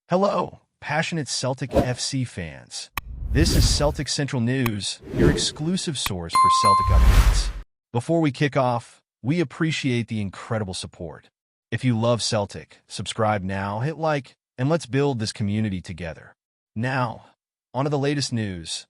Hello, passionate Celtic FC fans. This is Celtic Central News, your exclusive source for Celtic updates. Before we kick off, we appreciate the incredible support. If you love Celtic, subscribe now, hit like, and let's build this community together. Now, on to the latest news.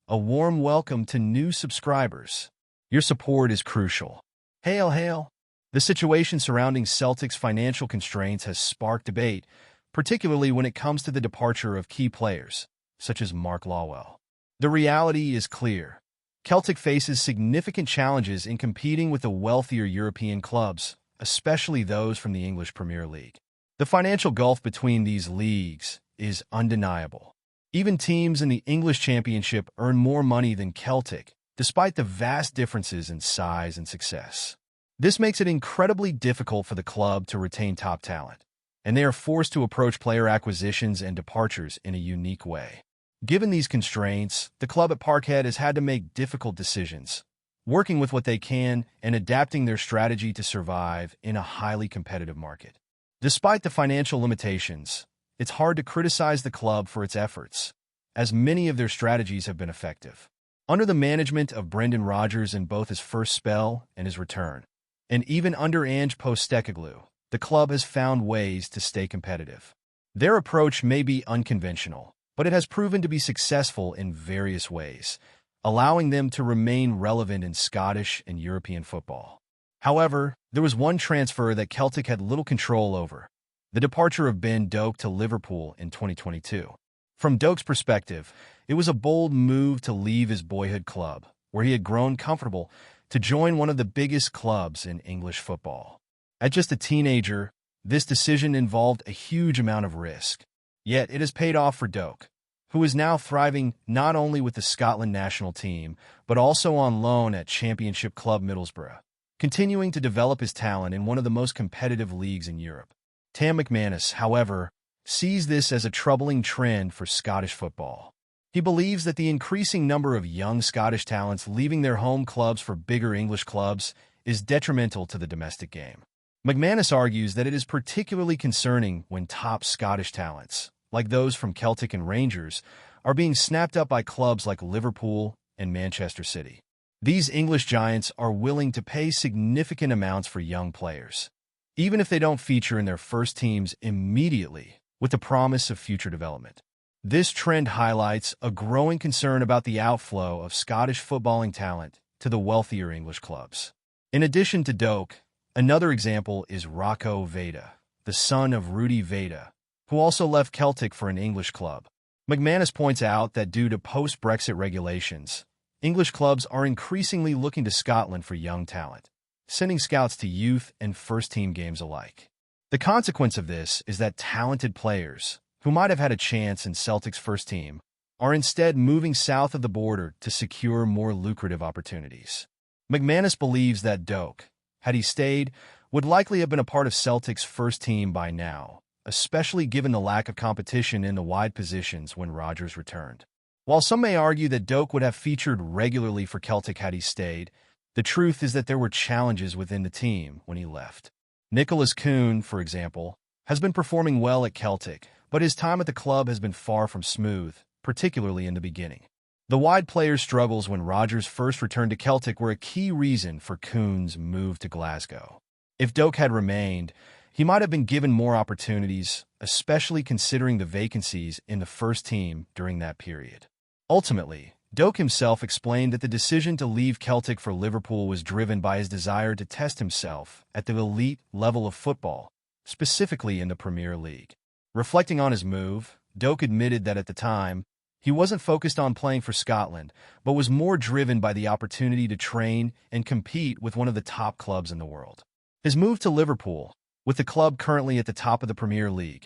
A warm welcome to new subscribers. Your support is crucial. Hail, hail! The situation surrounding Celtic's financial constraints has sparked debate, particularly when it comes to the departure of key players, such as Mark Lawwell. The reality is clear. Celtic faces significant challenges in competing with the wealthier European clubs, especially those from the English Premier League. The financial gulf between these leagues is undeniable. Even teams in the English Championship earn more money than Celtic, despite the vast differences in size and success. This makes it incredibly difficult for the club to retain top talent, and they are forced to approach player acquisitions and departures in a unique way. Given these constraints, the club at Parkhead has had to make difficult decisions, working with what they can and adapting their strategy to survive in a highly competitive market. Despite the financial limitations, it's hard to criticize the club for its efforts, as many of their strategies have been effective. Under the management of Brendan Rodgers in both his first spell and his return, and even under Ange Postecoglou, the club has found ways to stay competitive. Their approach may be unconventional, but it has proven to be successful in various ways, allowing them to remain relevant in Scottish and European football. However, there was one transfer that Celtic had little control over: the departure of Ben Doak to Liverpool in 2022. From Doak's perspective, it was a bold move to leave his boyhood club, where he had grown comfortable, to join one of the biggest clubs in English football. At just a teenager, this decision involved a huge amount of risk. Yet it has paid off for Doak, who is now thriving not only with the Scotland national team, but also on loan at Championship club Middlesbrough, continuing to develop his talent in one of the most competitive leagues in Europe. Tam McManus, however, sees this as a troubling trend for Scottish football. He believes that the increasing number of young Scottish talents leaving their home clubs for bigger English clubs is detrimental to the domestic game. McManus argues that it is particularly concerning when top Scottish talents, like those from Celtic and Rangers, are being snapped up by clubs like Liverpool and Manchester City. These English giants are willing to pay significant amounts for young players, even if they don't feature in their first teams immediately, with the promise of future development. This trend highlights a growing concern about the outflow of Scottish footballing talent to the wealthier English clubs. In addition to Doak, another example is Rocco Veda, the son of Rudy Veda, who also left Celtic for an English club. McManus points out that due to post-Brexit regulations, English clubs are increasingly looking to Scotland for young talent, sending scouts to youth and first-team games alike. The consequence of this is that talented players, who might have had a chance in Celtic's first team, are instead moving south of the border to secure more lucrative opportunities. McManus believes that Doak, had he stayed, would likely have been a part of Celtic's first team by now, especially given the lack of competition in the wide positions when Rodgers returned. While some may argue that Doak would have featured regularly for Celtic had he stayed, the truth is that there were challenges within the team when he left. Nicholas Kuhn, for example, has been performing well at Celtic, but his time at the club has been far from smooth, particularly in the beginning. The wide player's struggles when Rodgers first returned to Celtic were a key reason for Kuhn's move to Glasgow. If Doak had remained, he might have been given more opportunities, especially considering the vacancies in the first team during that period. Ultimately, Doak himself explained that the decision to leave Celtic for Liverpool was driven by his desire to test himself at the elite level of football, specifically in the Premier League. Reflecting on his move, Doak admitted that at the time, he wasn't focused on playing for Scotland, but was more driven by the opportunity to train and compete with one of the top clubs in the world. His move to Liverpool, with the club currently at the top of the Premier League,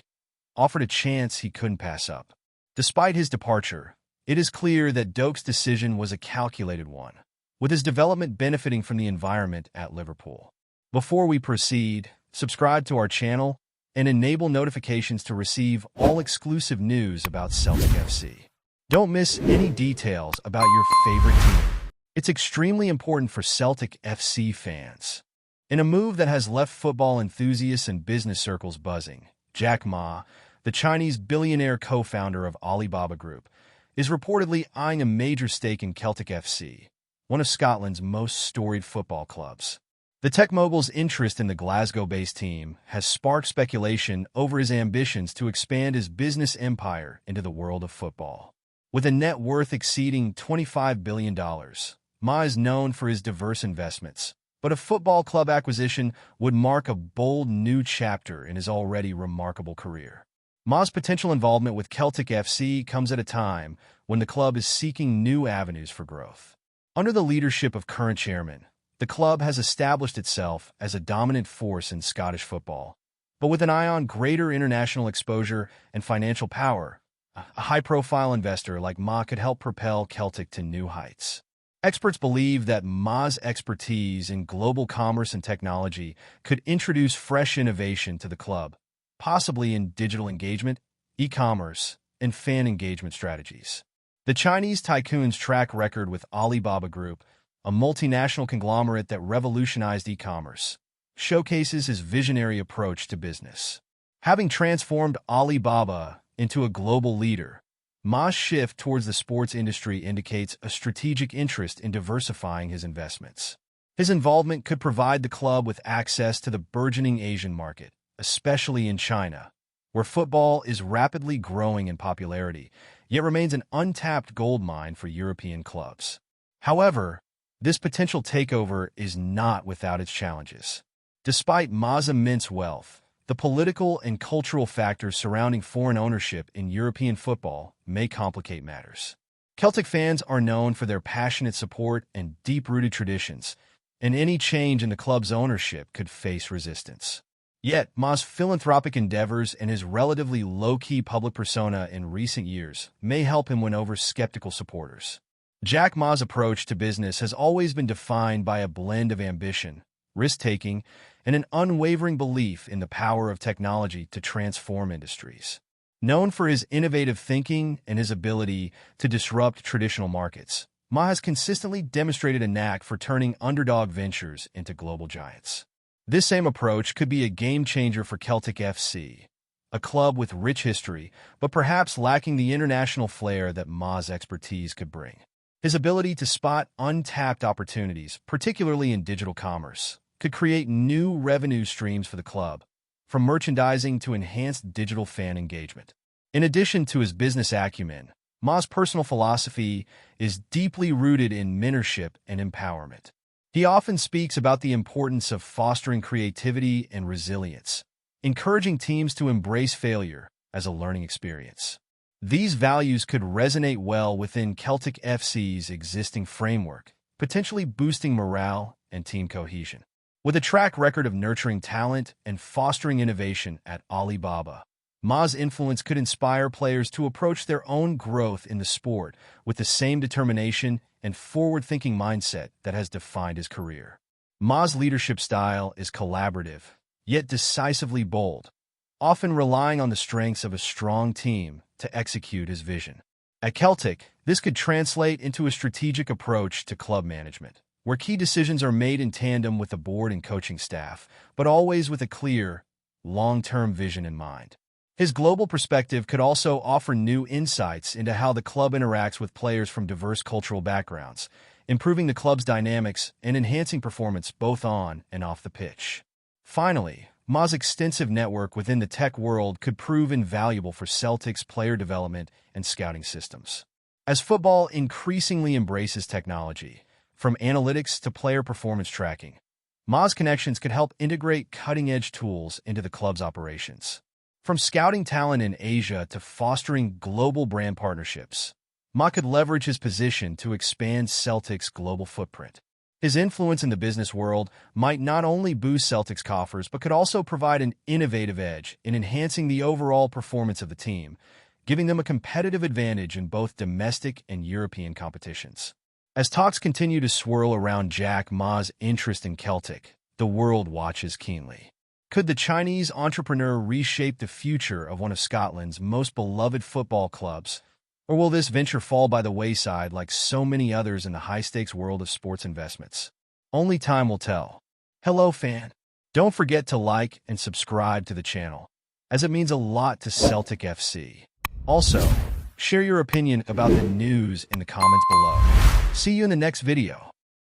offered a chance he couldn't pass up. Despite his departure, it is clear that Doak's decision was a calculated one, with his development benefiting from the environment at Liverpool. Before we proceed, subscribe to our channel and enable notifications to receive all exclusive news about Celtic FC. Don't miss any details about your favorite team. It's extremely important for Celtic FC fans. In a move that has left football enthusiasts and business circles buzzing, Jack Ma, the Chinese billionaire co-founder of Alibaba Group, is reportedly eyeing a major stake in Celtic FC, one of Scotland's most storied football clubs. The tech mogul's interest in the Glasgow-based team has sparked speculation over his ambitions to expand his business empire into the world of football. With a net worth exceeding $25 billion, Ma is known for his diverse investments, but a football club acquisition would mark a bold new chapter in his already remarkable career. Ma's potential involvement with Celtic FC comes at a time when the club is seeking new avenues for growth. Under the leadership of current chairman, the club has established itself as a dominant force in Scottish football, but with an eye on greater international exposure and financial power, a high-profile investor like Ma could help propel Celtic to new heights. Experts believe that Ma's expertise in global commerce and technology could introduce fresh innovation to the club, possibly in digital engagement, e-commerce, and fan engagement strategies. The Chinese tycoon's track record with Alibaba Group, a multinational conglomerate that revolutionized e-commerce, showcases his visionary approach to business. Having transformed Alibaba into a global leader, Ma's shift towards the sports industry indicates a strategic interest in diversifying his investments. His involvement could provide the club with access to the burgeoning Asian market, especially in China, where football is rapidly growing in popularity, yet remains an untapped goldmine for European clubs. However, this potential takeover is not without its challenges. Despite Ma's immense wealth, the political and cultural factors surrounding foreign ownership in European football may complicate matters. Celtic fans are known for their passionate support and deep-rooted traditions, and any change in the club's ownership could face resistance. Yet, Ma's philanthropic endeavors and his relatively low-key public persona in recent years may help him win over skeptical supporters. Jack Ma's approach to business has always been defined by a blend of ambition, risk-taking, and an unwavering belief in the power of technology to transform industries. Known for his innovative thinking and his ability to disrupt traditional markets, Ma has consistently demonstrated a knack for turning underdog ventures into global giants. This same approach could be a game-changer for Celtic FC, a club with rich history, but perhaps lacking the international flair that Ma's expertise could bring. His ability to spot untapped opportunities, particularly in digital commerce, could create new revenue streams for the club, from merchandising to enhanced digital fan engagement. In addition to his business acumen, Ma's personal philosophy is deeply rooted in mentorship and empowerment. He often speaks about the importance of fostering creativity and resilience, encouraging teams to embrace failure as a learning experience. These values could resonate well within Celtic FC's existing framework, potentially boosting morale and team cohesion. With a track record of nurturing talent and fostering innovation at Alibaba, Ma's influence could inspire players to approach their own growth in the sport with the same determination and forward-thinking mindset that has defined his career. Ma's leadership style is collaborative, yet decisively bold, often relying on the strengths of a strong team to execute his vision. At Celtic, this could translate into a strategic approach to club management, where key decisions are made in tandem with the board and coaching staff, but always with a clear, long-term vision in mind. His global perspective could also offer new insights into how the club interacts with players from diverse cultural backgrounds, improving the club's dynamics and enhancing performance both on and off the pitch. Finally, Ma's extensive network within the tech world could prove invaluable for Celtic's player development and scouting systems. As football increasingly embraces technology, from analytics to player performance tracking, Ma's connections could help integrate cutting-edge tools into the club's operations. From scouting talent in Asia to fostering global brand partnerships, Ma could leverage his position to expand Celtic's global footprint. His influence in the business world might not only boost Celtic's coffers, but could also provide an innovative edge in enhancing the overall performance of the team, giving them a competitive advantage in both domestic and European competitions. As talks continue to swirl around Jack Ma's interest in Celtic, the world watches keenly. Could the Chinese entrepreneur reshape the future of one of Scotland's most beloved football clubs, or will this venture fall by the wayside like so many others in the high-stakes world of sports investments? Only time will tell. Hello, fan. Don't forget to like and subscribe to the channel. as it means a lot to Celtic FC. Also, share your opinion about the news in the comments below. See you in the next video.